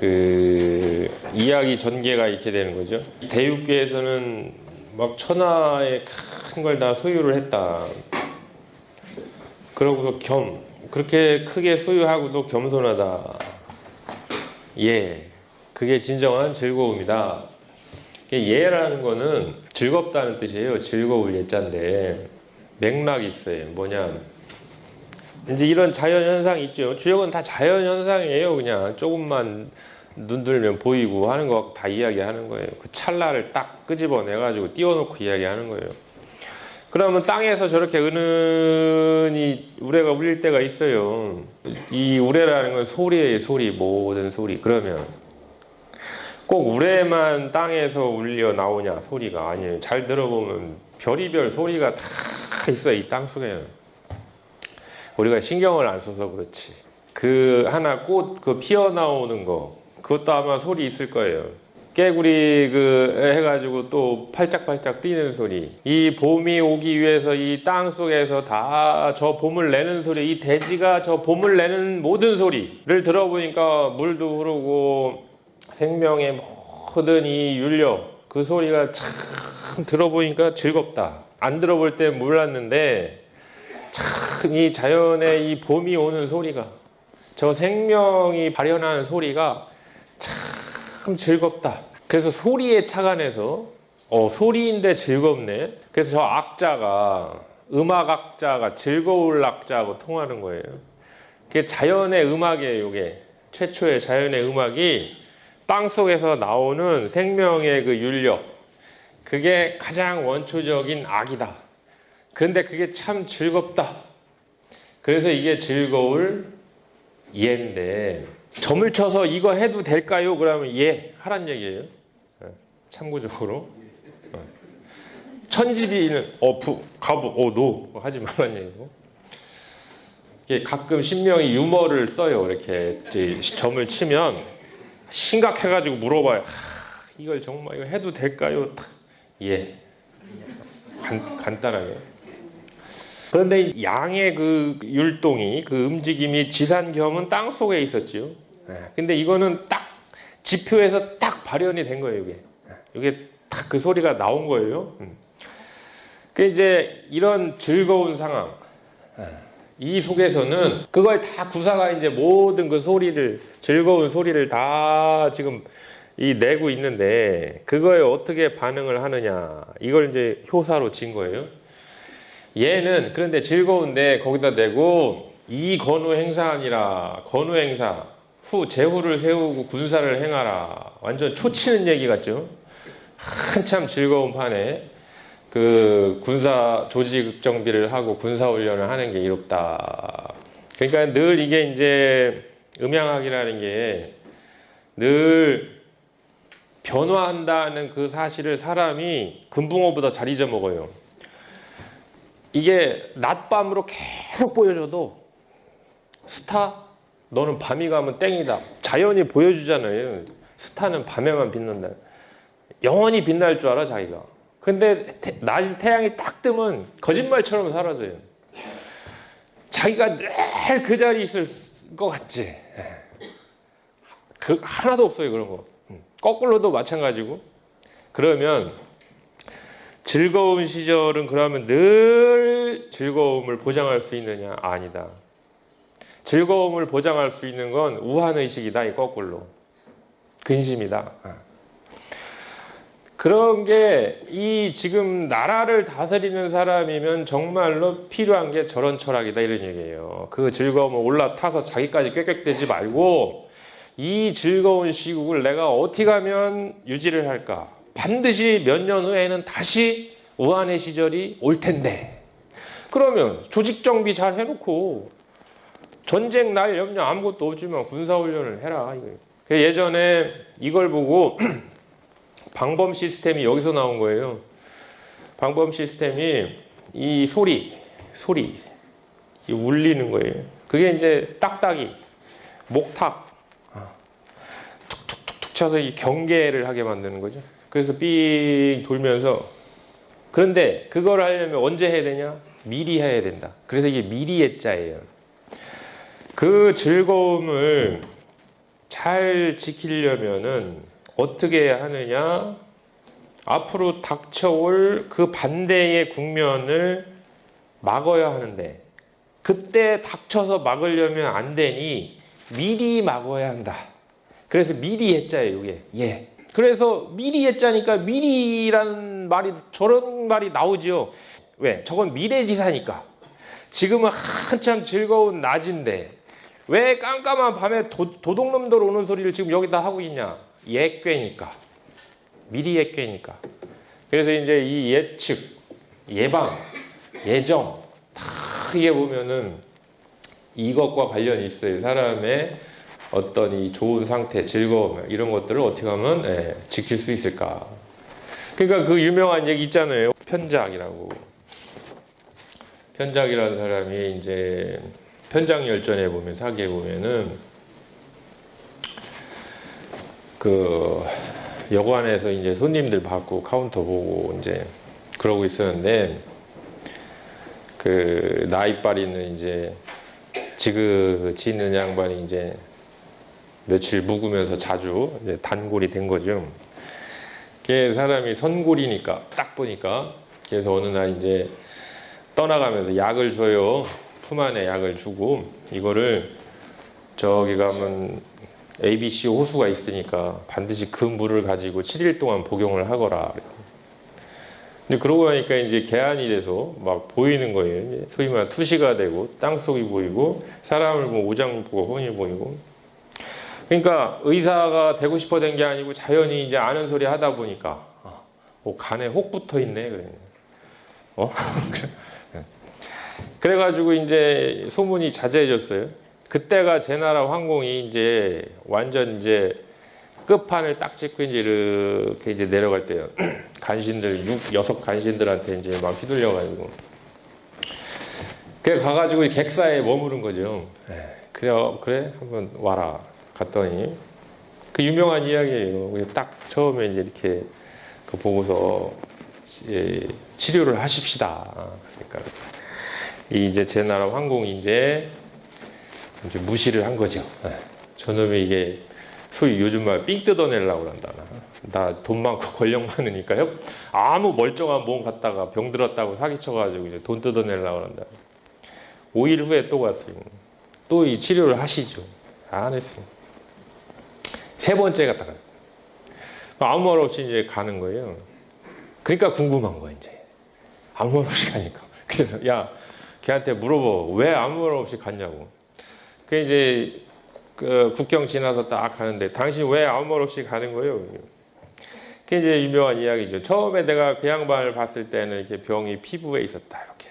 그 이야기 전개가 이렇게 되는 거죠. 대육계에서는 막 천하의 큰 걸 다 소유를 했다. 그러고서 그렇게 크게 소유하고도 겸손하다. 예, 그게 진정한 즐거움이다. 예라는 거는 즐겁다는 뜻이에요. 즐거울 예자인데 맥락이 있어요. 뭐냐, 이제 이런 자연현상 있죠. 주역은 다 자연현상이에요. 그냥 조금만 눈 들면 보이고 하는 거 다 이야기하는 거예요. 그 찰나를 딱 끄집어내가지고 띄워놓고 이야기하는 거예요. 그러면 땅에서 저렇게 은은히 우레가 울릴 때가 있어요. 이 우레라는 건 소리예요. 소리, 모든 소리. 그러면 꼭 우레만 땅에서 울려 나오냐? 소리가 아니에요. 잘 들어보면 별의별 소리가 다 있어요. 이 땅속에는. 우리가 신경을 안 써서 그렇지. 그 하나 꽃 그 피어나오는 거, 그것도 아마 소리 있을 거예요. 깨구리 해가지고 또 팔짝팔짝 뛰는 소리. 이 봄이 오기 위해서 이 땅 속에서 다 저 봄을 내는 소리, 이 대지가 저 봄을 내는 모든 소리를 들어보니까 물도 흐르고 생명의 모든 이 윤력, 그 소리가 참 들어보니까 즐겁다. 안 들어볼 땐 몰랐는데 참 이 자연의 이 봄이 오는 소리가, 저 생명이 발현하는 소리가 참 즐겁다. 그래서 소리에 착안해서 소리인데 즐겁네. 그래서 저 악자가, 음악악자가 즐거울 악자하고 통하는 거예요. 그게 자연의 음악이에요. 이게 최초의 자연의 음악이 땅속에서 나오는 생명의 그 윤력, 그게 가장 원초적인 악이다. 그런데 그게 참 즐겁다. 그래서 이게 즐거울 예인데, 점을 쳐서 이거 해도 될까요? 그러면 예, 하란 얘기예요. 참고적으로. 천지비는 가부, 노 하지 말란 얘기고. 이게 가끔 신명이 유머를 써요. 이렇게 점을 치면 심각해가지고 물어봐요. 이걸 정말 이거 해도 될까요? 예, 간단하게. 그런데 양의 그 율동이, 그 움직임이 지산경은 땅 속에 있었지요. 근데 이거는 딱 지표에서 딱 발현이 된 거예요. 이게 딱 그 소리가 나온 거예요. 그 이제 이런 즐거운 상황, 이 속에서는 그걸 다 구사가 이제 모든 그 소리를, 즐거운 소리를 다 지금 내고 있는데, 그거에 어떻게 반응을 하느냐, 이걸 이제 효사로 진 거예요. 얘는 그런데 즐거운데 거기다 대고 이 건우 행사하니라, 건우 행사, 제후를 세우고 군사를 행하라. 완전 초치는 얘기 같죠? 한참 즐거운 판에 그 군사 조직 정비를 하고 군사 훈련을 하는 게 이롭다. 그러니까 늘 이게 이제 음양학이라는 게 늘 변화한다는 그 사실을 사람이 금붕어보다 잘 잊어먹어요. 이게 낮밤으로 계속 보여줘도 스타? 너는 밤이 가면 땡이다. 자연이 보여주잖아요. 스타는 밤에만 빛난다. 영원히 빛날 줄 알아, 자기가. 근데 낮에 태양이 딱 뜨면 거짓말처럼 사라져요. 자기가 늘 그 자리에 있을 것 같지. 하나도 없어요, 그런 거. 거꾸로도 마찬가지고. 그러면 즐거운 시절은 그러면 늘 즐거움을 보장할 수 있느냐? 아니다. 즐거움을 보장할 수 있는 건 우한의식이다. 이 거꾸로. 근심이다. 그런 게 이 지금 나라를 다스리는 사람이면 정말로 필요한 게 저런 철학이다. 이런 얘기예요. 그 즐거움을 올라타서 자기까지 꾀꾀대지 말고 이 즐거운 시국을 내가 어떻게 하면 유지를 할까? 반드시 몇 년 후에는 다시 우한의 시절이 올 텐데, 그러면 조직 정비 잘 해놓고 전쟁 날 염려 아무것도 없지만 군사훈련을 해라. 예전에 이걸 보고 방범 시스템이 여기서 나온 거예요. 방범 시스템이 이 소리 이 울리는 거예요. 그게 이제 딱딱이, 목탁 툭툭툭툭 쳐서 이 경계를 하게 만드는 거죠. 그래서 삥 돌면서. 그런데 그걸 하려면 언제 해야 되냐? 미리 해야 된다. 그래서 이게 미리의 자예요. 그 즐거움을 잘 지키려면은 어떻게 하느냐? 앞으로 닥쳐올 그 반대의 국면을 막아야 하는데, 그때 닥쳐서 막으려면 안 되니 미리 막아야 한다. 그래서 미리 예자예요, 이게. 예. 그래서 미리 예자니까 미리라는 말이, 저런 말이 나오지요. 왜? 저건 미래지사니까. 지금은 한참 즐거운 낮인데 왜 깜깜한 밤에 도둑놈들 오는 소리를 지금 여기다 하고 있냐? 예꾀니까. 미리 예꾀니까. 그래서 이제 이 예측, 예방, 예정 다 이게 보면은 이것과 관련이 있어요. 사람의 어떤 이 좋은 상태, 즐거움 이런 것들을 어떻게 하면 지킬 수 있을까? 그러니까 그 유명한 얘기 있잖아요. 편작이라고. 편작이라는 사람이 이제 편작열전에 보면 사기에 보면은 그 여관에서 이제 손님들 받고 카운터 보고 이제 그러고 있었는데 그 나이빨 있는 이제 지그치 있는 양반이 이제 며칠 묵으면서 자주 이제 단골이 된 거죠. 그게 사람이 선골이니까 딱 보니까 그래서 어느 날 이제 떠나가면서 약을 줘요. 품 안에 약을 주고 이거를 저기 가면 ABC 호수가 있으니까 반드시 그 물을 가지고 7일 동안 복용을 하거라. 근데 그러고 나니까 이제 개안이 돼서 막 보이는 거예요. 이제 소위 말해 투시가 되고 땅속이 보이고 사람을 보고 오장 보고 혼이 보이고. 그러니까 의사가 되고 싶어 된 게 아니고 자연히 이제 아는 소리 하다 보니까 간에 혹 붙어 있네. 그래. 그래가지고 이제 소문이 자제해졌어요. 그때가 제나라 황공이 이제 완전 이제 끝판을 딱 찍고 이제 이렇게 이제 내려갈 때요. 간신들, 6 간신들한테 이제 막 휘둘려가지고. 그래 가가지고 객사에 머무른 거죠. 그래, 한번 와라. 갔더니 그 유명한 이야기예요. 딱 처음에 이제 이렇게 그 보고서 치료를 하십시다. 그러니까 이제 제나라 황공이 이제 무시를 한 거죠. 저놈이 이게 소위 요즘 말 삥 뜯어내려고 그런다. 나 돈 많고 권력 많으니까요. 아무 멀쩡한 몸 갖다가 병 들었다고 사기쳐가지고 이제 돈 뜯어내려고 그런다. 5일 후에 또 갔어요. 또 이 치료를 하시죠. 안 했어요. 3번째 갔다가 아무 말 없이 이제 가는 거예요. 그러니까 궁금한 거야 이제. 아무 말 없이 가니까. 그래서 야 걔한테 물어봐. 왜 아무 말 없이 갔냐고. 그 이제 그 국경 지나서 딱 가는데 당신 왜 아무 말 없이 가는 거예요? 그게 이제 유명한 이야기죠. 처음에 내가 그 양반을 봤을 때는 이렇게 병이 피부에 있었다 이렇게.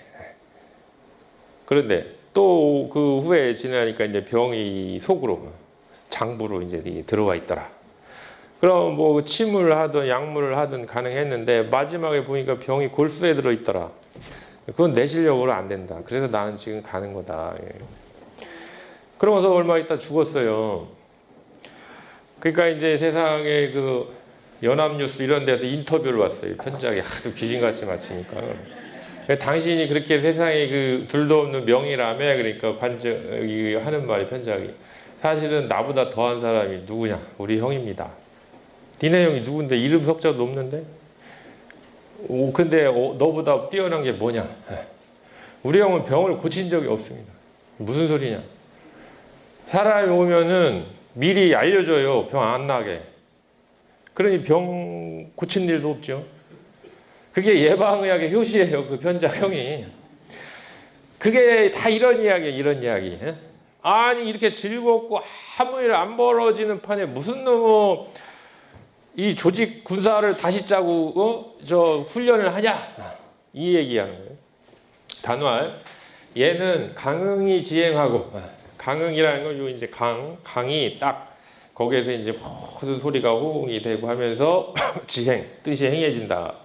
그런데 또 그 후에 지나니까 이제 병이 속으로 장부로 이제 들어와 있더라. 그럼 뭐 침을 하든 약물을 하든 가능했는데 마지막에 보니까 병이 골수에 들어 있더라. 그건 내 실력으로 안 된다. 그래서 나는 지금 가는 거다. 그러면서 얼마 있다 죽었어요. 그러니까 이제 세상에 그 연합뉴스 이런 데서 인터뷰를 왔어요. 편작이 하도 귀신같이 맞히니까. 당신이 그렇게 세상에 그 둘도 없는 명이라며 그러니까 관적이 하는 말이 편작이. 사실은 나보다 더한 사람이 누구냐? 우리 형입니다. 니네 형이 누군데 이름 석자도 없는데? 근데 너보다 뛰어난 게 뭐냐? 우리 형은 병을 고친 적이 없습니다. 무슨 소리냐? 사람이 오면은 미리 알려줘요. 병 안 나게. 그러니 병 고친 일도 없죠. 그게 예방의학의 효시예요. 그 편작형이. 그게 다 이런 이야기예요. 이런 이야기. 아니 이렇게 즐겁고 아무 일 안 벌어지는 판에 무슨 놈의 이 조직 군사를 다시 짜고 저 훈련을 하냐? 이 얘기하는 거예요. 단왈 얘는 강응이 지행하고 강응이라는 건 요 이제 강이 딱 거기에서 이제 모든 소리가 호응이 되고 하면서 지행 뜻이 행해진다.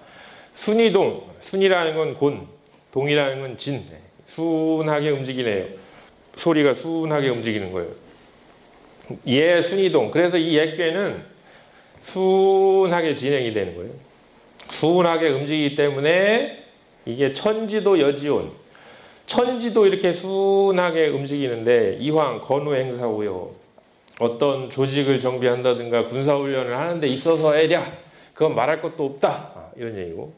순이동 순이라는 건 곤 동이라는 건 진 순하게 움직이네요. 소리가 순하게 움직이는 거예요. 예 순이동 그래서 이 예괴는 순하게 진행이 되는 거예요. 순하게 움직이기 때문에 이게 천지도 여지온 천지도 이렇게 순하게 움직이는데 이황 건우 행사고요. 어떤 조직을 정비한다든가 군사훈련을 하는 데 있어서 에랴 그건 말할 것도 없다. 이런 얘기고.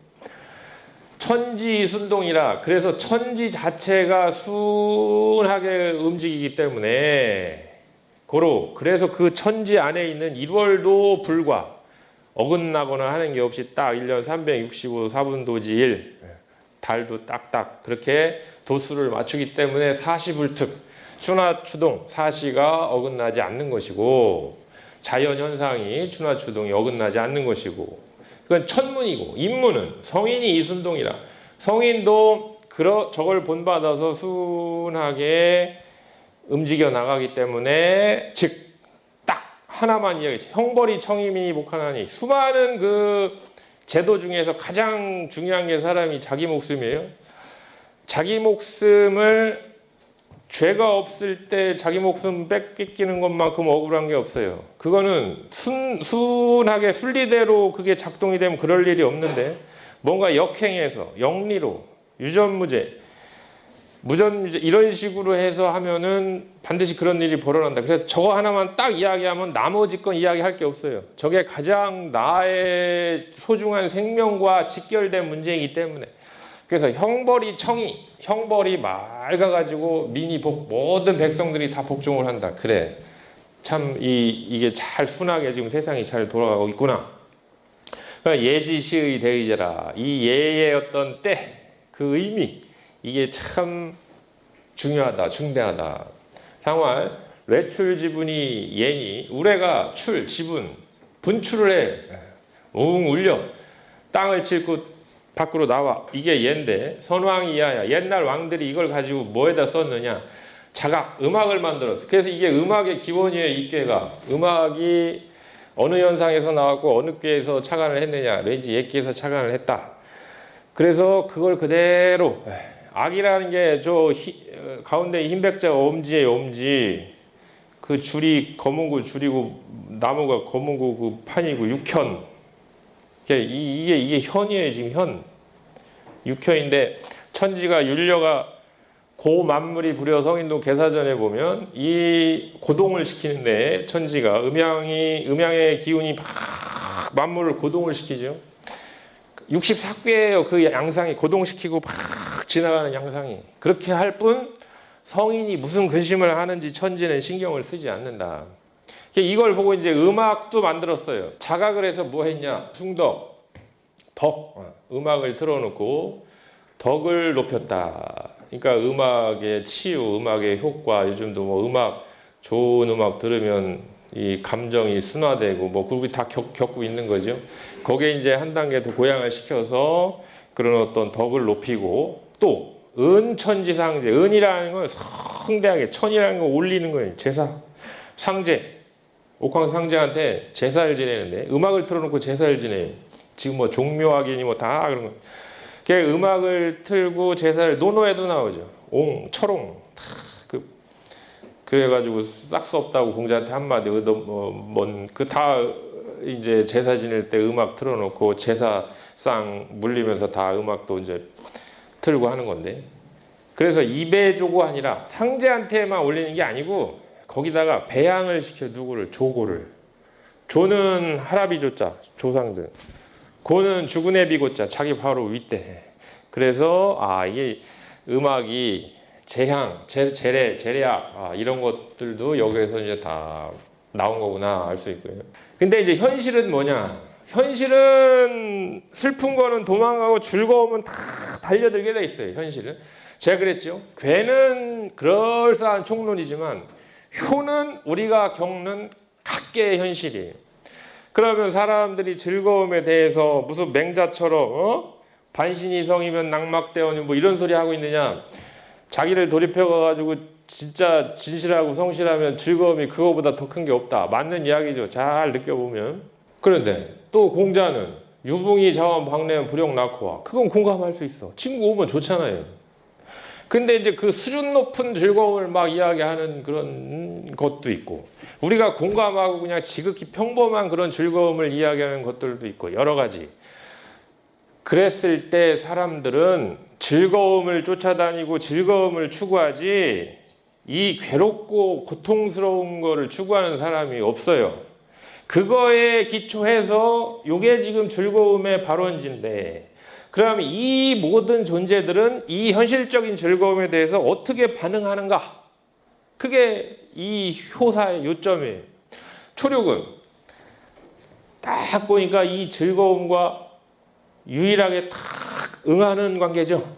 천지순동이라 그래서 천지 자체가 순하게 움직이기 때문에 그래서 그 천지 안에 있는 1월도 불과 어긋나거나 하는 게 없이 딱 1년 365 4분도지 1 달도 딱딱 그렇게 도수를 맞추기 때문에 사시불특 추나추동 사시가 어긋나지 않는 것이고 자연현상이 추나추동이 어긋나지 않는 것이고 그건 천문이고 인문은 성인이 이순동이라 성인도 저걸 본받아서 순하게 움직여 나가기 때문에 즉 딱 하나만 이야기해 형벌이 청이민이 복하나니 수많은 그 제도 중에서 가장 중요한 게 사람이 자기 목숨이에요. 자기 목숨을 죄가 없을 때 자기 목숨 뺏기는 것만큼 억울한 게 없어요. 그거는 순하게 순리대로 그게 작동이 되면 그럴 일이 없는데 뭔가 역행해서 영리로 유전무죄 무전무죄 이런 식으로 해서 하면은 반드시 그런 일이 벌어난다. 그래서 저거 하나만 딱 이야기하면 나머지 건 이야기할 게 없어요. 저게 가장 나의 소중한 생명과 직결된 문제이기 때문에 그래서 형벌이 맑아가지고 모든 백성들이 다 복종을 한다. 그래 참 이게 잘 순하게 지금 세상이 잘 돌아가고 있구나. 그러니까 예지시의 대의제라 이 예의 어떤 때 그 의미 이게 참 중요하다 중대하다. 상활 외출 지분이 예니 우레가 출 지분 분출을 해 웅 울려 땅을 칠고 밖으로 나와 이게 예인데 선왕이 이하야 옛날 왕들이 이걸 가지고 뭐에다 썼느냐 자각 음악을 만들었어. 그래서 이게 음악의 기본이에요. 이 꾀가 음악이 어느 현상에서 나왔고 어느 꾀에서 착안을 했느냐 왠지 옛꾀에서 착안을 했다. 그래서 그걸 그대로 악이라는 게 가운데 흰백자가 엄지예요. 엄지 그 줄이 검은고 줄이고 나무가 검은고 그 판이고 육현 이게 현이에요. 지금 현 육현인데 천지가 율려가 고 만물이 부려 성인도 개사전에 보면 이 고동을 시키는데 천지가 음양의 기운이 막 만물을 고동을 시키죠. 64꾀예요. 그 양상이 고동시키고 막 지나가는 양상이 그렇게 할 뿐 성인이 무슨 근심을 하는지 천지는 신경을 쓰지 않는다. 이걸 보고 이제 음악도 만들었어요. 자각을 해서 뭐 했냐? 숭덕, 덕, 음악을 틀어놓고 덕을 높였다. 그러니까 음악의 치유, 음악의 효과, 요즘도 뭐 좋은 음악 들으면 이 감정이 순화되고 뭐 그룹이 다 겪고 있는 거죠. 거기에 이제 한 단계 더 고양을 시켜서 그런 어떤 덕을 높이고 또 은천지상제, 은이라는 건 성대하게 천이라는 거 올리는 거예요. 제사, 상제, 옥황상제한테 제사를 지내는데 음악을 틀어놓고 제사를 지내요. 지금 뭐 종묘하기니 뭐 다 그런 거. 음악을 틀고 제사를 노노에도 나오죠. 옹, 철옹 그래가지고 싹수 없다고 공자한테 한마디 다 이제 제사 지낼 때 음악 틀어놓고 제사상 물리면서 다 음악도 이제 틀고 하는 건데 그래서 입에조고 아니라 상제한테만 올리는 게 아니고 거기다가 배양을 시켜 누구를 조고를 조는 하라비 조자 조상들 고는 죽은의 비고자 자기 바로 윗대 그래서 이게 음악이 재향, 재래악 이런 것들도 여기에서 이제 다 나온 거구나 알 수 있고요. 근데 이제 현실은 뭐냐? 현실은 슬픈 거는 도망가고 즐거움은 다 달려들게 돼 있어요. 현실은 제가 그랬죠. 괴는 그럴싸한 총론이지만 효는 우리가 겪는 각계의 현실이에요. 그러면 사람들이 즐거움에 대해서 무슨 맹자처럼 반신이 성이면 낙막대원이 뭐 이런 소리 하고 있느냐? 자기를 돌이켜가지고 진짜 진실하고 성실하면 즐거움이 그거보다 더 큰 게 없다. 맞는 이야기죠. 잘 느껴보면. 그런데 또 공자는 유붕이 자원 박래면 불용 낳고 와. 그건 공감할 수 있어. 친구 오면 좋잖아요. 근데 이제 그 수준 높은 즐거움을 막 이야기하는 그런 것도 있고 우리가 공감하고 그냥 지극히 평범한 그런 즐거움을 이야기하는 것들도 있고 여러 가지. 그랬을 때 사람들은 즐거움을 쫓아다니고 즐거움을 추구하지 이 괴롭고 고통스러운 거를 추구하는 사람이 없어요. 그거에 기초해서 요게 지금 즐거움의 발원지인데, 그럼 이 모든 존재들은 이 현실적인 즐거움에 대해서 어떻게 반응하는가? 그게 이 효사의 요점이에요. 초력은 딱 보니까 이 즐거움과 유일하게 딱 응하는 관계죠.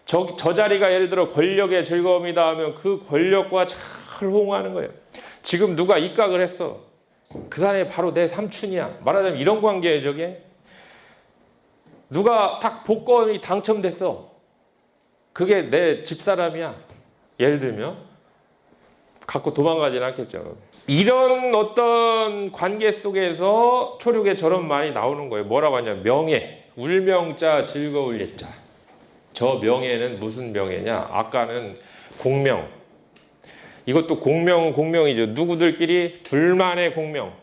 저 자리가 예를 들어 권력의 즐거움이다 하면 그 권력과 잘 호응하는 거예요. 지금 누가 입각을 했어. 그 사람이 바로 내 삼촌이야. 말하자면 이런 관계예요, 저게. 누가 딱 복권이 당첨됐어. 그게 내 집사람이야. 예를 들면 갖고 도망가진 않겠죠. 이런 어떤 관계 속에서 초력의 저런 말이 나오는 거예요. 뭐라고 하냐? 명예. 울명자 즐거울 예자. 저 명예는 무슨 명예냐? 아까는 공명. 이것도 공명은 공명이죠. 누구들끼리 둘만의 공명.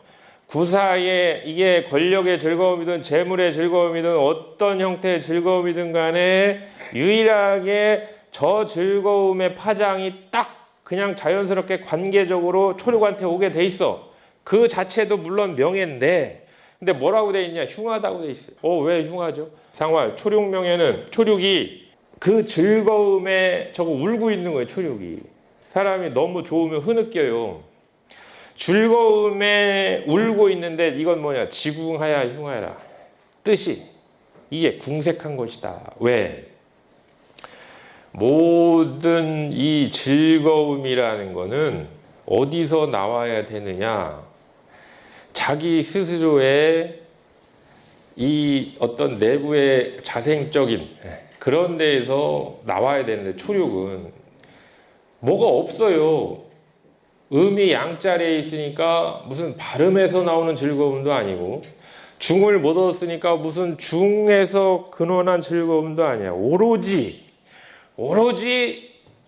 구사의 이게 권력의 즐거움이든 재물의 즐거움이든 어떤 형태의 즐거움이든 간에 유일하게 저 즐거움의 파장이 딱 그냥 자연스럽게 관계적으로 초력한테 오게 돼 있어. 그 자체도 물론 명예인데, 근데 뭐라고 돼 있냐? 흉하다고 돼 있어요. 왜 흉하죠? 상활, 초력 명예는 초력이 그 즐거움에 저거 울고 있는 거예요, 초력이. 사람이 너무 좋으면 흐느껴요. 즐거움에 울고 있는데 이건 뭐냐? 지궁하야 흉하라. 뜻이 이게 궁색한 것이다. 왜? 모든 이 즐거움이라는 거는 어디서 나와야 되느냐? 자기 스스로의 이 어떤 내부의 자생적인 그런 데에서 나와야 되는데, 초력은 뭐가 없어요. 음이 양자리에 있으니까 무슨 발음에서 나오는 즐거움도 아니고, 중을 못 얻었으니까 무슨 중에서 근원한 즐거움도 아니야. 오로지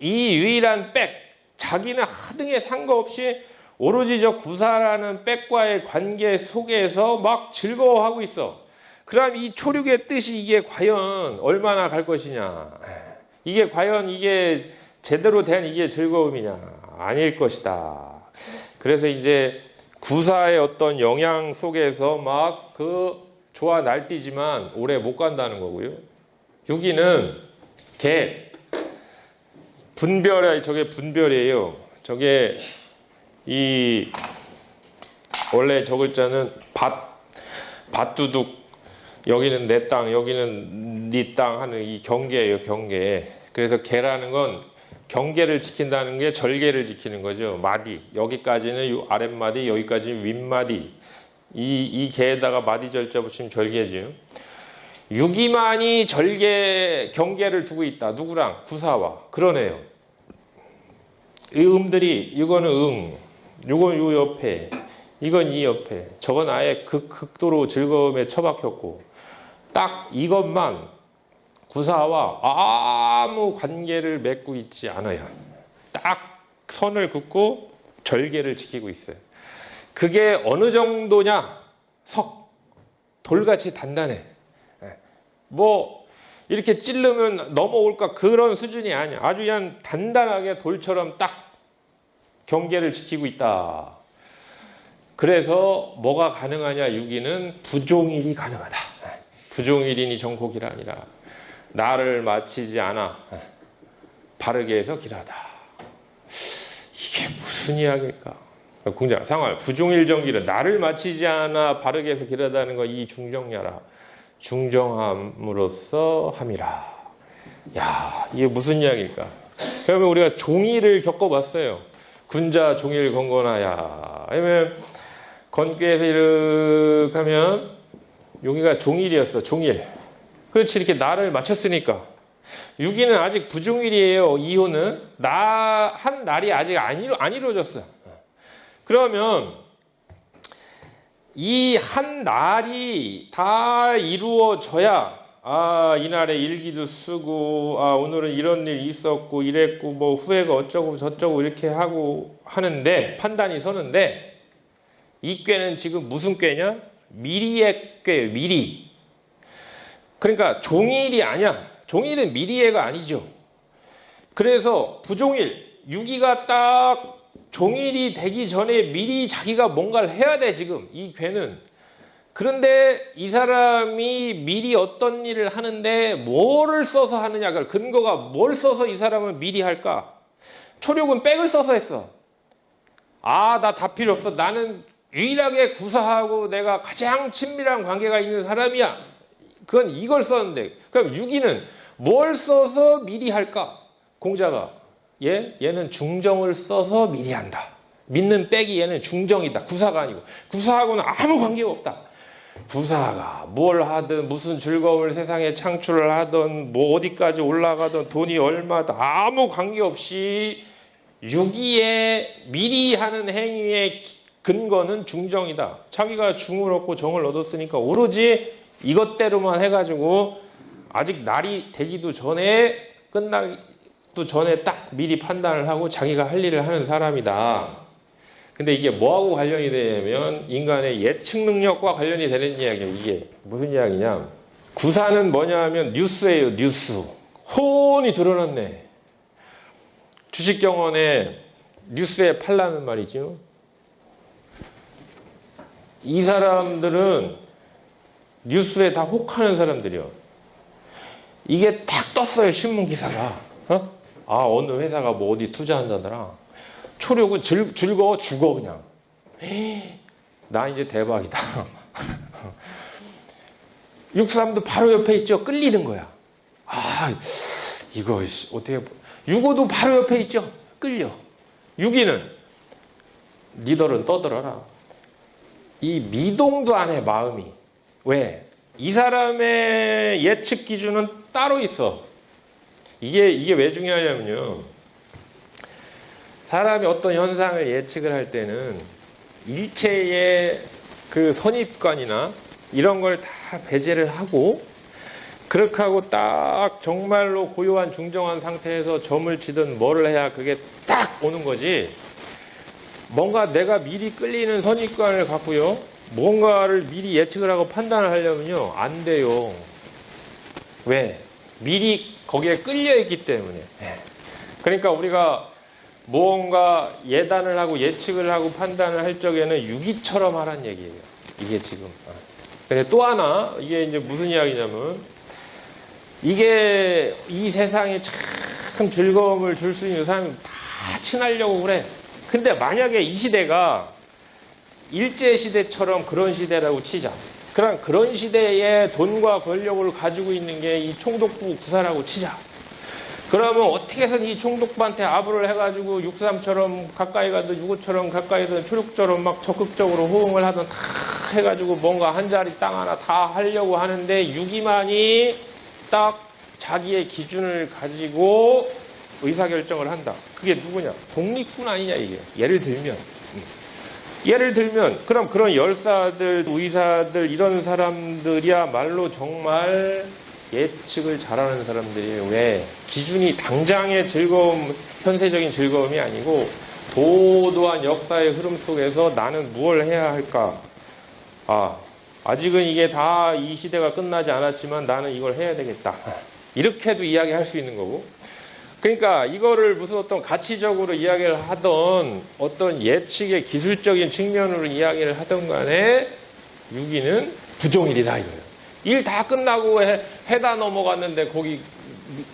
이 유일한 백, 자기는 하등에 상관없이 오로지 저 구사라는 백과의 관계 속에서 막 즐거워하고 있어. 그럼 이 초력의 뜻이 이게 과연 얼마나 갈 것이냐? 이게 과연 이게 제대로 된 이게 즐거움이냐? 아닐 것이다. 그래서 이제 구사의 어떤 영향 속에서 막 그 좋아 날뛰지만 오래 못 간다는 거고요. 유기는 개, 분별이, 저게 분별이에요. 저게 이 원래 저 글자는 밭두둑, 여기는 내 땅, 여기는 네 땅 하는 이 경계예요, 경계. 그래서 개라는 건 경계를 지킨다는 게 절개를 지키는 거죠. 마디, 여기까지는 아랫마디, 여기까지는 윗마디. 이 개에다가 마디 절자 붙이면 절개죠. 유기만이 절개, 경계를 두고 있다. 누구랑? 구사와. 그러네요. 이 음들이, 이거는 이건 요 옆에, 이건 이 옆에, 저건 아예 극도로 즐거움에 처박혔고, 딱 이것만 구사와 아무 관계를 맺고 있지 않아요. 딱 선을 긋고 절개를 지키고 있어요. 그게 어느 정도냐? 돌같이 단단해. 뭐 이렇게 찌르면 넘어올까 그런 수준이 아니야. 아주 그냥 단단하게 돌처럼 딱 경계를 지키고 있다. 그래서 뭐가 가능하냐? 유기는 부종일이 가능하다. 부종일이니 정곡이라 아니라 나를 마치지 않아 바르게 해서 길하다. 이게 무슨 이야기일까? 공자 상활 부종일정기는 나를 마치지 않아 바르게 해서 길하다는 거, 이 중정야라. 중정함으로써 함이라. 야, 이게 무슨 이야기일까? 그러면 우리가 종일을 겪어봤어요. 군자 종일 건건하야. 아니면 건괴에서 이렇게 하면 여기가 종일이었어. 종일. 그렇지, 이렇게 나를 맞췄으니까. 유기는 아직 부종일이에요. 이호는 한 날이 아직 안 이루어졌어. 그러면 이 한 날이 다 이루어져야 이날에 일기도 쓰고 오늘은 이런 일이 있었고 이랬고 뭐 후회가 어쩌고 저쩌고 이렇게 하고 하는데 판단이 서는데, 이 꾀는 지금 무슨 꾀냐? 미리의 꾀예요. 미리. 그러니까 종일이 아니야. 종일은 미리애가 아니죠. 그래서 부종일, 유기가 딱 종일이 되기 전에 미리 자기가 뭔가를 해야 돼, 지금. 이 괴는. 그런데 이 사람이 미리 어떤 일을 하는데 뭐를 써서 하느냐, 그 근거가 뭘 써서 이 사람은 미리 할까? 초력은 백을 써서 했어. 아, 나 다 필요 없어. 나는 유일하게 구사하고 내가 가장 친밀한 관계가 있는 사람이야. 그건 이걸 썼는데. 그럼 유기는 뭘 써서 미리 할까? 공자가. 얘는 중정을 써서 미리 한다. 믿는 백이 얘는 중정이다. 구사가 아니고. 구사하고는 아무 관계가 없다. 구사가 뭘 하든 무슨 즐거움을 세상에 창출을 하든 뭐 어디까지 올라가든 돈이 얼마든 아무 관계없이 유기에 미리 하는 행위의 근거는 중정이다. 자기가 중을 얻고 정을 얻었으니까 오로지 이것대로만 해가지고 아직 날이 되기도 전에 끝나기도 전에 딱 미리 판단을 하고 자기가 할 일을 하는 사람이다. 근데 이게 뭐하고 관련이 되냐면 인간의 예측 능력과 관련이 되는 이야기예요. 이게 무슨 이야기냐? 구사는 뭐냐면 뉴스예요. 뉴스. 훤히 드러났네. 주식경원에 뉴스에 팔라는 말이죠. 이 사람들은 뉴스에 다 혹하는 사람들이요. 이게 딱 떴어요. 신문기사가. 어느 회사가 뭐 어디 투자한다더라. 초력은 즐거워 죽어 그냥. 나 이제 대박이다. 육삼도 바로 옆에 있죠. 끌리는 거야. 이거 어떻게 유고도 바로 옆에 있죠. 끌려. 유기는 니들은 떠들어라. 이 미동도 안 해 마음이. 왜? 이 사람의 예측 기준은 따로 있어. 이게 왜 중요하냐면요. 사람이 어떤 현상을 예측을 할 때는 일체의 그 선입관이나 이런 걸 다 배제를 하고 그렇게 하고 딱 정말로 고요한 중정한 상태에서 점을 치든 뭐를 해야 그게 딱 오는 거지. 뭔가 내가 미리 끌리는 선입관을 갖고요. 뭔가를 미리 예측을 하고 판단을 하려면요. 안 돼요. 왜? 미리 거기에 끌려있기 때문에. 그러니까 우리가 무언가 예단을 하고 예측을 하고 판단을 할 적에는 유기처럼 하란 얘기예요. 이게 지금. 근데 또 하나, 이게 이제 무슨 이야기냐면, 이게 이 세상에 참 즐거움을 줄 수 있는 사람이 다 친하려고 그래. 근데 만약에 이 시대가 일제시대처럼 그런 시대라고 치자. 그런 시대에 돈과 권력을 가지고 있는 게 이 총독부 구사라고 치자. 그러면 어떻게 해서 이 총독부한테 아부를 해가지고 육삼처럼 가까이 가든 유고처럼 가까이 가든 초록처럼 막 적극적으로 호응을 하든 다 해가지고 뭔가 한 자리 땅 하나 다 하려고 하는데 유기만이 딱 자기의 기준을 가지고 의사결정을 한다. 그게 누구냐? 독립군 아니냐 이게. 예를 들면 그럼 그런 열사들, 의사들 이런 사람들이야말로 정말 예측을 잘하는 사람들이에요. 왜? 기준이 당장의 즐거움, 현세적인 즐거움이 아니고 도도한 역사의 흐름 속에서 나는 무엇을 해야 할까? 아직은 이게 다 이 시대가 끝나지 않았지만 나는 이걸 해야 되겠다. 이렇게도 이야기할 수 있는 거고. 그러니까 이거를 무슨 어떤 가치적으로 이야기를 하던 어떤 예측의 기술적인 측면으로 이야기를 하던 간에 유기는 부종일이다 이거예요. 일 다 끝나고 해다 넘어갔는데 거기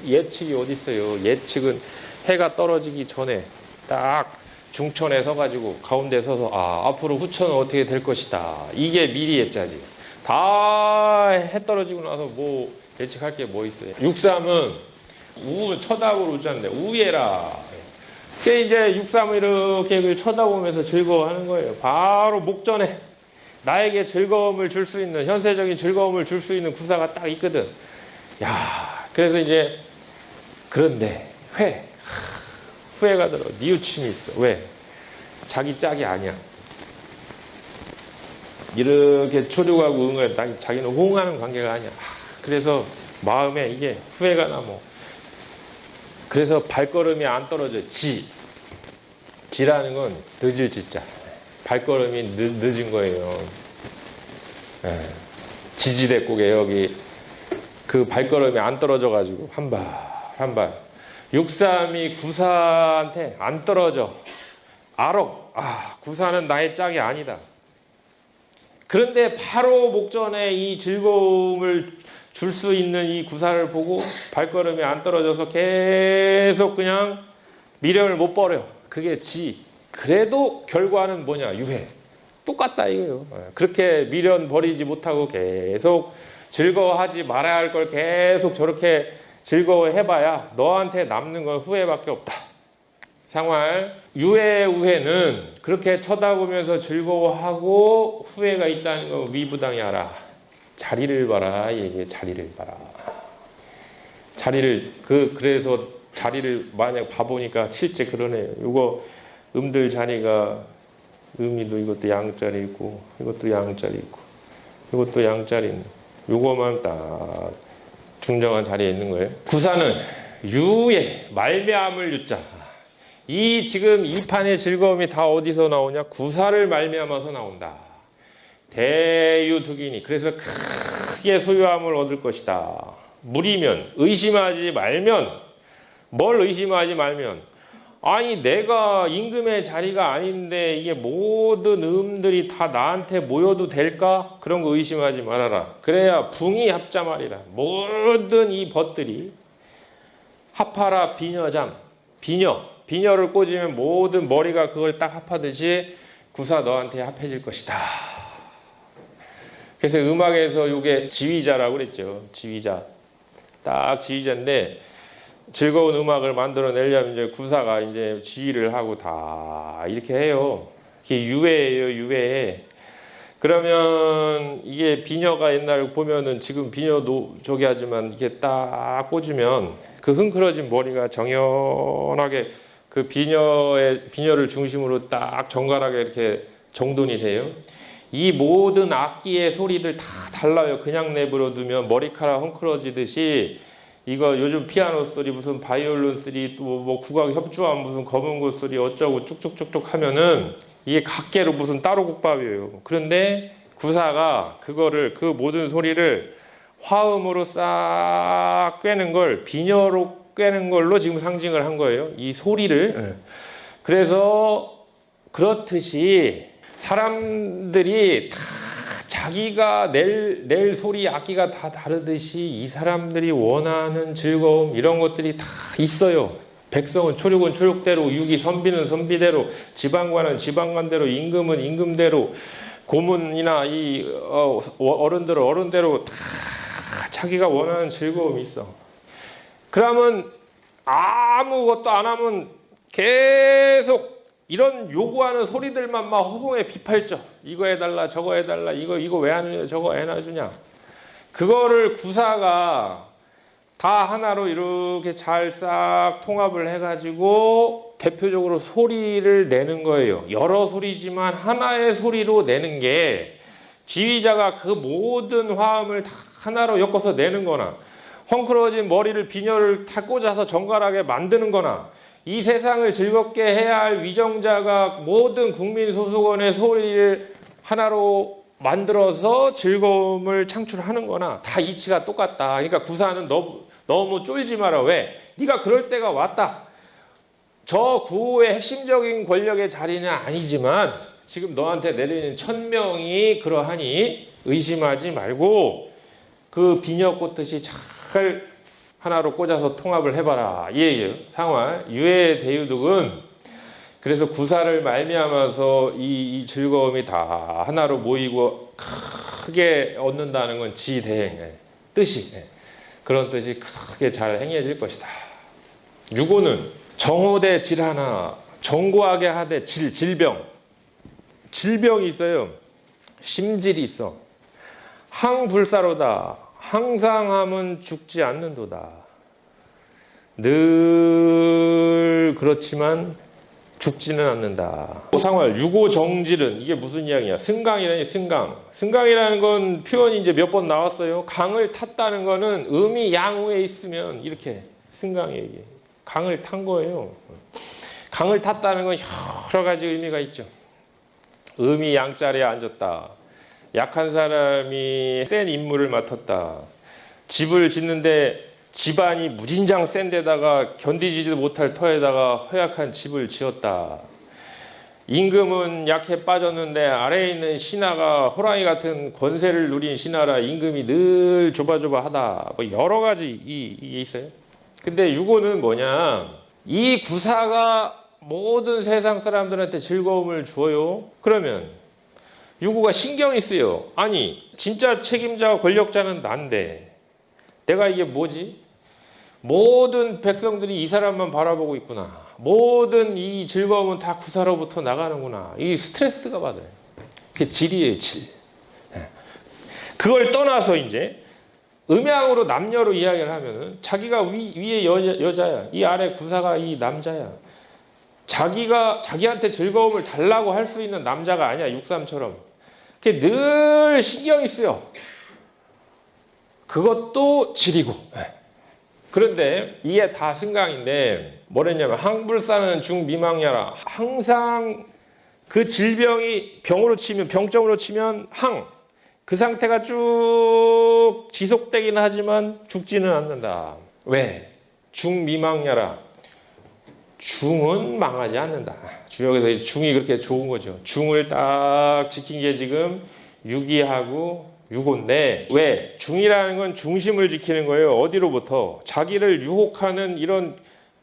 예측이 어디 있어요. 예측은 해가 떨어지기 전에 딱 중천에 서가지고 가운데 서서 앞으로 후천은 어떻게 될 것이다. 이게 미리 예짜지. 다 해 떨어지고 나서 뭐 예측할 게 뭐 있어요. 육삼은 우는 쳐다보고 웃자는데 우예라. 그게 이제 육삼을 이렇게 쳐다보면서 즐거워하는 거예요. 바로 목전에 나에게 즐거움을 줄 수 있는 현세적인 즐거움을 줄 수 있는 구사가 딱 있거든. 그래서 이제 그런데 후회가 들어. 뉘우침이 있어. 왜? 자기 짝이 아니야. 이렇게 초조하고 응을 자기는 호응하는 관계가 아니야. 그래서 마음에 이게 후회가 나고. 그래서 발걸음이 안 떨어져. 지라는 건 늦을 짓자. 발걸음이 늦은 거예요. 지지대국에 여기 그 발걸음이 안 떨어져가지고 한 발. 육삼이 구사한테 안 떨어져. 알어. 구사는 나의 짝이 아니다. 그런데 바로 목전에 이 즐거움을 줄 수 있는 이 구사를 보고 발걸음이 안 떨어져서 계속 그냥 미련을 못 버려. 그게 지. 그래도 결과는 뭐냐? 유해. 똑같다 이거예요. 그렇게 미련 버리지 못하고 계속 즐거워하지 말아야 할 걸 계속 저렇게 즐거워해봐야 너한테 남는 건 후회밖에 없다. 상활. 유해 우해는 그렇게 쳐다보면서 즐거워하고 후회가 있다는 거 위부당이 알아. 자리를 봐라. 이게 자리를 봐라. 자리를 그래서 자리를 만약 봐보니까 실제 그러네요. 이거 음들 자리가 음이도 이것도 양자리 있고 이것도 양자리 있고 이것도 양자리 있는 요거만 딱 중정한 자리에 있는 거예요. 구사는 유의 말미암을 유자. 이 지금 이 판의 즐거움이 다 어디서 나오냐? 구사를 말미암아서 나온다. 대유득이니 그래서 크게 소유함을 얻을 것이다. 무리면 의심하지 말면 뭘 의심하지 말면 아니 내가 임금의 자리가 아닌데 이게 모든 음들이 다 나한테 모여도 될까? 그런 거 의심하지 말아라. 그래야 붕이 합자말이라. 모든 이 벗들이 합하라 비녀잠. 비녀를 꽂으면 모든 머리가 그걸 딱 합하듯이 구사 너한테 합해질 것이다. 그래서 음악에서 이게 지휘자라고 그랬죠. 지휘자. 딱 지휘자인데 즐거운 음악을 만들어내려면 이제 구사가 이제 지휘를 하고 다 이렇게 해요. 이게 유해예요, 유해. 그러면 이게 비녀가 옛날 보면은 지금 비녀도 저기 하지만 이게 딱 꽂으면 그 흥크러진 머리가 정연하게 그 비녀를 중심으로 딱 정갈하게 이렇게 정돈이 돼요. 이 모든 악기의 소리들 다 달라요. 그냥 내버려 두면 머리카락 헝클어지듯이 이거 요즘 피아노 소리 무슨 바이올린 소리 또 뭐 국악 협주한 무슨 검은 고 소리 어쩌고 쭉쭉쭉쭉 하면은 이게 각계로 무슨 따로 국밥이에요. 그런데 구사가 그거를 그 모든 소리를 화음으로 싹 꿰는 걸 비녀로 꿰는 걸로 지금 상징을 한 거예요. 이 소리를. 그래서 그렇듯이 사람들이 다 자기가 낼 소리 악기가 다 다르듯이 이 사람들이 원하는 즐거움 이런 것들이 다 있어요. 백성은 초륙은 초륙대로, 육이 선비는 선비대로, 지방관은 지방관대로, 임금은 임금대로, 고문이나 이 어른들은 어른대로 다 자기가 원하는 즐거움이 있어. 그러면 아무것도 안 하면 계속 이런 요구하는 소리들만 막 허공에 비팔죠. 이거 해달라 저거 해달라 이거 왜 안 해줘 저거 안 해주냐. 그거를 구사가 다 하나로 이렇게 잘 싹 통합을 해가지고 대표적으로 소리를 내는 거예요. 여러 소리지만 하나의 소리로 내는 게 지휘자가 그 모든 화음을 다 하나로 엮어서 내는 거나 헝클어진 머리를 비녀를 다 꽂아서 정갈하게 만드는 거나 이 세상을 즐겁게 해야 할 위정자가 모든 국민 소속원의 소리를 하나로 만들어서 즐거움을 창출하는 거나 다 이치가 똑같다. 그러니까 구사는 너무 쫄지 마라. 왜? 네가 그럴 때가 왔다. 저 구호의 핵심적인 권력의 자리는 아니지만 지금 너한테 내리는 천명이 그러하니 의심하지 말고 그 비녀 꽂듯이 잘 하나로 꽂아서 통합을 해봐라. 이 얘기예요. 상활. 유해 대유득은 그래서 구사를 말미암아서 이 즐거움이 다 하나로 모이고 크게 얻는다는 건 지대행. 뜻이. 그런 뜻이 크게 잘 행해질 것이다. 유고는 정호대 질하나 정고하게 하되 질병. 질병이 있어요. 심질이 있어. 항불사로다. 항상 함은 죽지 않는도다. 늘 그렇지만 죽지는 않는다. 상활 유고정질은 이게 무슨 이야기냐? 승강이라니 승강. 승강이라는 건 표현이 이제 몇 번 나왔어요. 강을 탔다는 거는 음이 양우에 있으면 이렇게 승강이 이게 강을 탄 거예요. 강을 탔다는 건 여러 가지 의미가 있죠. 음이 양자리에 앉았다. 약한 사람이 센 임무를 맡았다. 집을 짓는데 집안이 무진장 센 데다가 견디지도 못할 터에다가 허약한 집을 지었다. 임금은 약해 빠졌는데 아래에 있는 신하가 호랑이 같은 권세를 누린 신하라 임금이 늘 조바조바하다. 뭐 여러 가지 이게 있어요. 근데 유고는 뭐냐? 이 구사가 모든 세상 사람들한테 즐거움을 줘요. 그러면 유고가 신경이 쓰여. 아니 진짜 책임자와 권력자는 난데 내가 이게 뭐지? 모든 백성들이 이 사람만 바라보고 있구나. 모든 이 즐거움은 다 구사로부터 나가는구나. 이 스트레스가 받아요. 그게 질이에요, 질. 그걸 떠나서 이제 음양으로 남녀로 이야기를 하면은 자기가 위에 여자야. 이 아래 구사가 이 남자야. 자기가 자기한테 즐거움을 달라고 할 수 있는 남자가 아니야. 육삼처럼. 그게 늘 신경이 쓰여. 그것도 질이고. 그런데 이게 다 승강인데 뭐랬냐면 항불사는 중미망야라. 항상 그 질병이 병적으로 치면 그 상태가 쭉 지속되긴 하지만 죽지는 않는다. 왜? 중미망야라. 중은 망하지 않는다. 주역에서 중이 그렇게 좋은 거죠. 중을 딱 지킨 게 지금 유기하고 유고인데, 왜? 중이라는 건 중심을 지키는 거예요. 어디로부터? 자기를 유혹하는 이런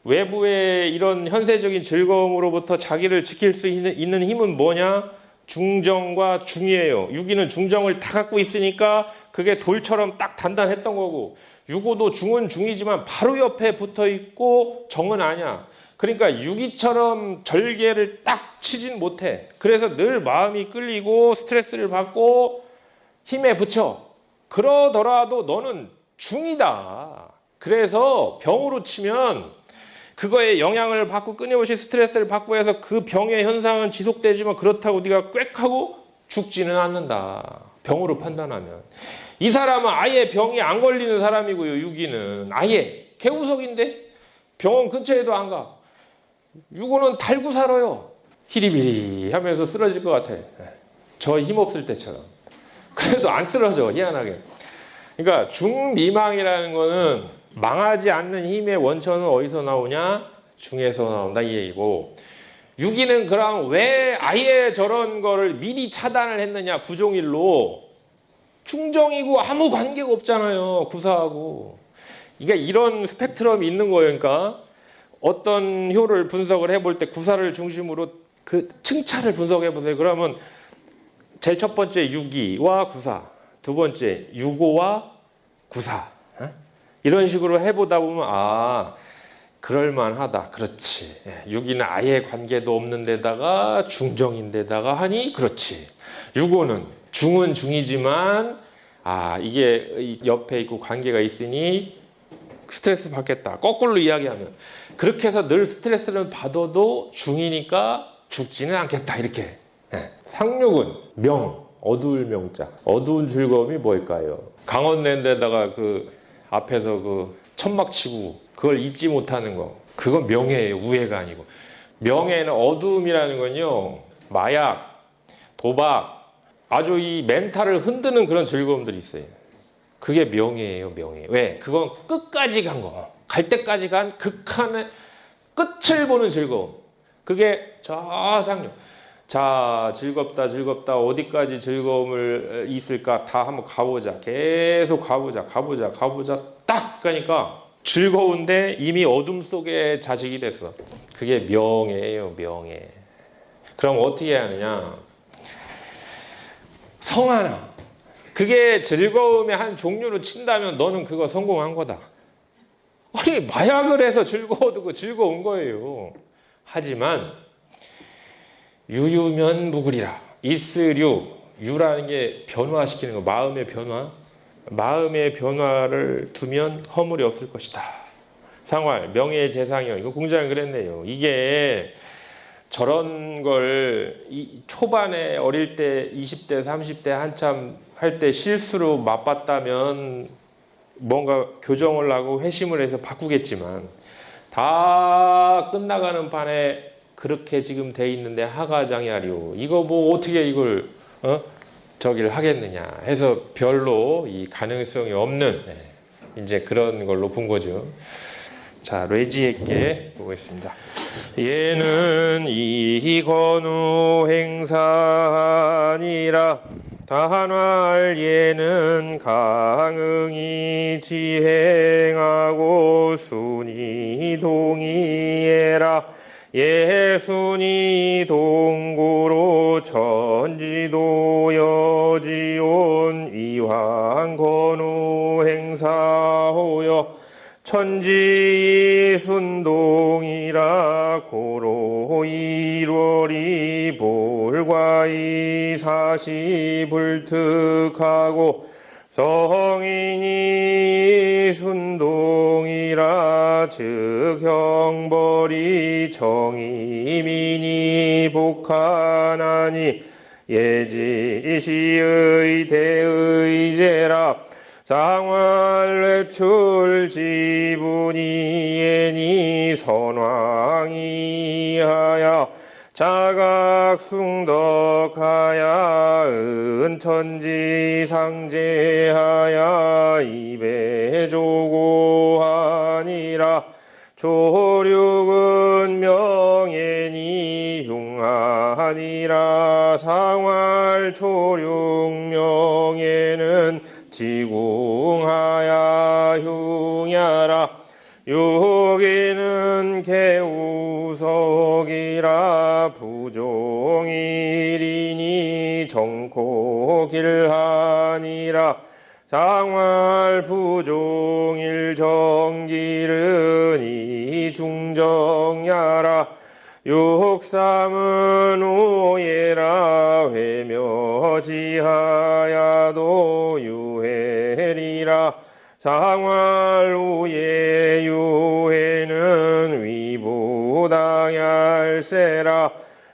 외부의 이런 현세적인 즐거움으로부터 자기를 지킬 수 있는 힘은 뭐냐? 중정과 중이에요. 유기는 중정을 다 갖고 있으니까 그게 돌처럼 딱 단단했던 거고, 유고도 중은 중이지만 바로 옆에 붙어 있고 정은 아니야. 그러니까 유기처럼 절개를 딱 치진 못해. 그래서 늘 마음이 끌리고 스트레스를 받고 힘에 붙여. 그러더라도 너는 중이다. 그래서 병으로 치면 그거에 영향을 받고 끊임없이 스트레스를 받고 해서 그 병의 현상은 지속되지만 그렇다고 네가 꽥 하고 죽지는 않는다. 병으로 판단하면. 이 사람은 아예 병이 안 걸리는 사람이고요. 유기는 아예 개구석인데 병원 근처에도 안 가. 유고는 달고 살아요. 히리비리 하면서 쓰러질 것 같아. 저 힘없을 때처럼. 그래도 안 쓰러져. 희한하게. 그러니까 중미망이라는 거는 망하지 않는 힘의 원천은 어디서 나오냐? 중에서 나온다 이 얘기고, 유기는 그럼 왜 아예 저런 거를 미리 차단을 했느냐? 부종일로. 중정이고 아무 관계가 없잖아요. 구사하고. 그러니까 이런 스펙트럼이 있는 거예요. 그러니까 어떤 효를 분석을 해볼 때 구사를 중심으로 그 층차를 분석해 보세요. 그러면 제일 첫 번째 유기와 구사, 두 번째 유고와 구사, 이런 식으로 해보다 보면 그럴만하다. 그렇지. 유기는 아예 관계도 없는 데다가 중정인데다가 하니 그렇지. 유고는 중은 중이지만 이게 옆에 있고 관계가 있으니 스트레스 받겠다. 거꾸로 이야기하면 그렇게 해서 늘 스트레스를 받아도 중이니까 죽지는 않겠다. 이렇게. 상륙은 명, 어두울 명자. 어두운 즐거움이 뭘까요? 강원랜드에다가 그 앞에서 그 천막 치고 그걸 잊지 못하는 거. 그건 명예예요. 우애가 아니고. 명예는 어두움이라는 건요. 마약, 도박, 아주 이 멘탈을 흔드는 그런 즐거움들이 있어요. 그게 명예예요. 명예. 왜? 그건 끝까지 간 거. 갈 때까지 간 극한의 끝을 보는 즐거움. 그게 저 상륙. 자, 즐겁다. 어디까지 즐거움을 있을까? 다 한번 가보자. 계속 가보자. 딱 가니까 즐거운데 이미 어둠 속에 자식이 됐어. 그게 명예예요. 명예. 그럼 어떻게 해야 하느냐? 성하나. 그게 즐거움의 한 종류로 친다면 너는 그거 성공한 거다. 아니, 마약을 해서 즐거워도 그 즐거운 거예요. 하지만 유유면 무구리라. 있으류. 유라는 게 변화시키는 거. 마음의 변화. 마음의 변화를 두면 허물이 없을 것이다. 상활. 명예의 재상이요. 이거 공자는 그랬네요. 이게 저런 걸 초반에 어릴 때 20대 30대 한참 할 때 실수로 맛봤다면 뭔가 교정을 하고 회심을 해서 바꾸겠지만, 다 끝나가는 판에 그렇게 지금 돼 있는데 하가장야류. 이거 뭐 어떻게 이걸 저기를 하겠느냐 해서 별로 이 가능성이 없는 이제 그런 걸로 본 거죠. 자, 뇌지에게 보겠습니다. 얘는 이건우 행사니라. 다한왈 얘는 강응이 지행하고 순이 동의해라. 예순이 동구로 천지도 여지온 이황건우 행사호여. 천지 순동이라 고로 일월이 볼과이 사시불특하고 성인이 순동이라 즉 형벌이 정의민이 복하나니 예지시의 대의제라. 상활외출 지분이애니 선왕이하야 자각숭덕하야 은천지상제하야 이배조고하니라. 조륙은 명예니 흉하니라. 상활 조륙명예는 지궁하야 흉야라. 유기는 개우석이라 부종일이니 정코길하니라. 상활 부종일 정길은 이중정야라. 육삼은 오예라 회묘지하야도 유해리라. 상활 우예 유해는 위부당얄세라.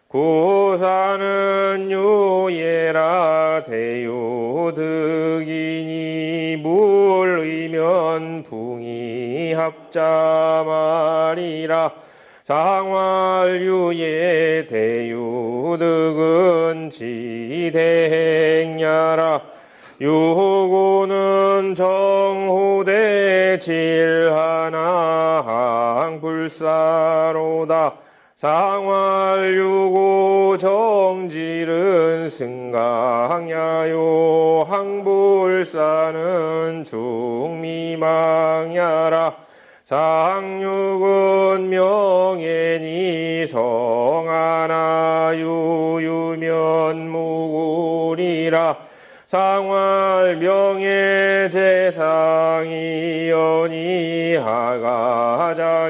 구사는 유예라 대유득이니 물의면 붕이합자말이라. 상활유예 대유득은 지대행야라. 유고는 정호대 질하나 항불사로다. 상활유고 정질은 승강야요 항불사는 중미망야라. 상육은 명예니 성하나 유유면무구리라. 상활 명예재상이여니 하가장야리요.